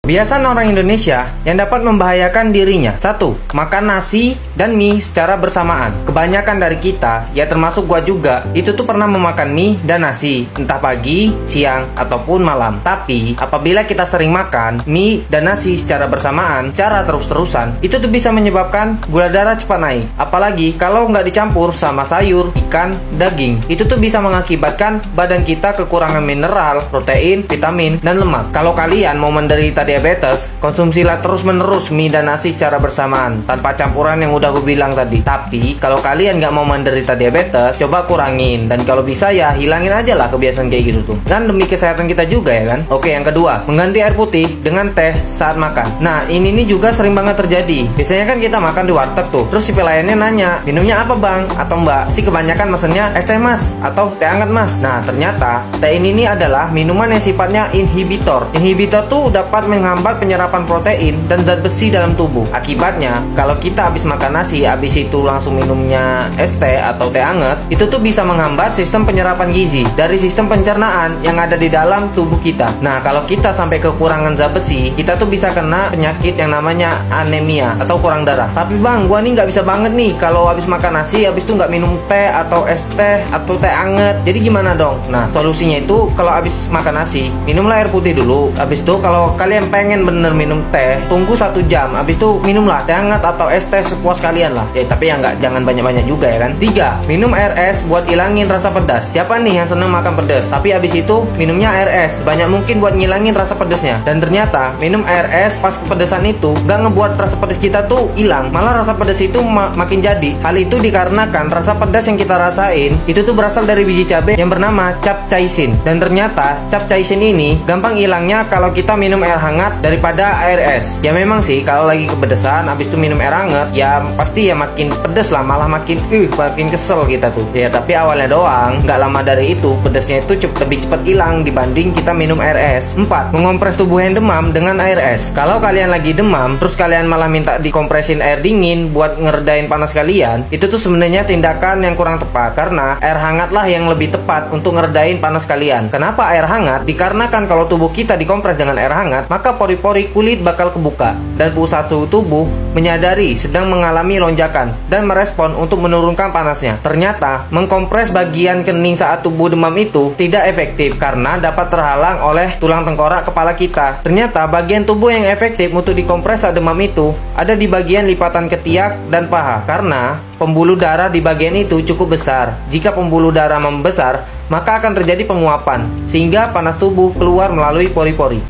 Kebiasaan orang Indonesia yang dapat membahayakan dirinya. 1. Makan nasi dan mie secara bersamaan. Kebanyakan dari kita, ya termasuk gua juga, itu tuh pernah memakan mie dan nasi, entah pagi, siang, ataupun malam. Tapi, apabila kita sering makan mie dan nasi secara bersamaan, secara terus-terusan, itu tuh bisa menyebabkan gula darah cepat naik. Apalagi kalau nggak dicampur sama sayur, ikan, daging. Itu tuh bisa mengakibatkan badan kita kekurangan mineral, protein, vitamin, dan lemak. Kalau kalian mau menderita diabetes, konsumsilah terus-menerus mie dan nasi secara bersamaan tanpa campuran yang udah gue bilang tadi. Tapi kalau kalian nggak mau menderita diabetes, coba kurangin, dan kalau bisa ya hilangin aja lah kebiasaan kayak gitu tuh, kan demi kesehatan kita juga ya kan. Oke, yang kedua, mengganti air putih dengan teh saat makan. Nah, ini nih juga sering banget terjadi. Biasanya kan kita makan di warteg tuh, terus si pelayannya nanya, minumnya apa bang atau mbak? Si kebanyakan mesennya es teh mas atau teh hangat mas. Nah, ternyata teh ini nih adalah minuman yang sifatnya inhibitor. Inhibitor tuh dapat menghambat penyerapan protein dan zat besi dalam tubuh. Akibatnya, kalau kita habis makan nasi, habis itu langsung minumnya es teh atau teh hangat, itu tuh bisa menghambat sistem penyerapan gizi dari sistem pencernaan yang ada di dalam tubuh kita. Nah, kalau kita sampai kekurangan zat besi, kita tuh bisa kena penyakit yang namanya anemia atau kurang darah. Tapi bang, gua nih nggak bisa banget nih kalau habis makan nasi, habis itu nggak minum teh atau es teh atau teh hangat. Jadi gimana dong? Nah, solusinya itu kalau habis makan nasi, minumlah air putih dulu. Habis itu kalau kalian pengen bener minum teh, tunggu 1 jam. Habis itu minumlah teh hangat atau es teh sepuas kalian lah. Ya, tapi ya nggak, jangan banyak-banyak juga ya kan. 3. Minum air es buat ilangin rasa pedas. Siapa nih yang senang makan pedas? Tapi habis itu minumnya air es. Banyak mungkin buat ngilangin rasa pedasnya. Dan ternyata minum air es pas kepedesan itu nggak ngebuat rasa pedas kita tuh hilang. Malah rasa pedas itu makin jadi. Hal itu dikarenakan rasa pedas yang kita rasain itu tuh berasal dari biji cabai yang bernama capsaicin. Dan ternyata capsaicin ini gampang hilangnya kalau kita minum air hangat daripada air es. Ya memang sih kalau lagi kepedesan habis itu minum air hangat, ya pasti ya makin pedes lah, malah makin kesel kita tuh. Ya tapi awalnya doang, nggak lama dari itu pedesnya itu lebih cepat hilang dibanding kita minum air es. 4. Mengompres tubuh yang demam dengan air es. Kalau kalian lagi demam terus kalian malah minta dikompresin air dingin buat ngeredain panas kalian, itu tuh sebenarnya tindakan yang kurang tepat, karena air hangatlah yang lebih tepat untuk ngeredain panas kalian. Kenapa air hangat? Dikarenakan kalau tubuh kita dikompres dengan air hangat, maka pori-pori kulit bakal kebuka dan pusat suhu tubuh menyadari sedang mengalami lonjakan dan merespon untuk menurunkan panasnya. Ternyata mengkompres bagian kening saat tubuh demam itu tidak efektif karena dapat terhalang oleh tulang tengkorak kepala kita. Ternyata bagian tubuh yang efektif untuk dikompres saat demam itu ada di bagian lipatan ketiak dan paha, karena pembuluh darah di bagian itu cukup besar. Jika pembuluh darah membesar, maka akan terjadi penguapan sehingga panas tubuh keluar melalui pori-pori.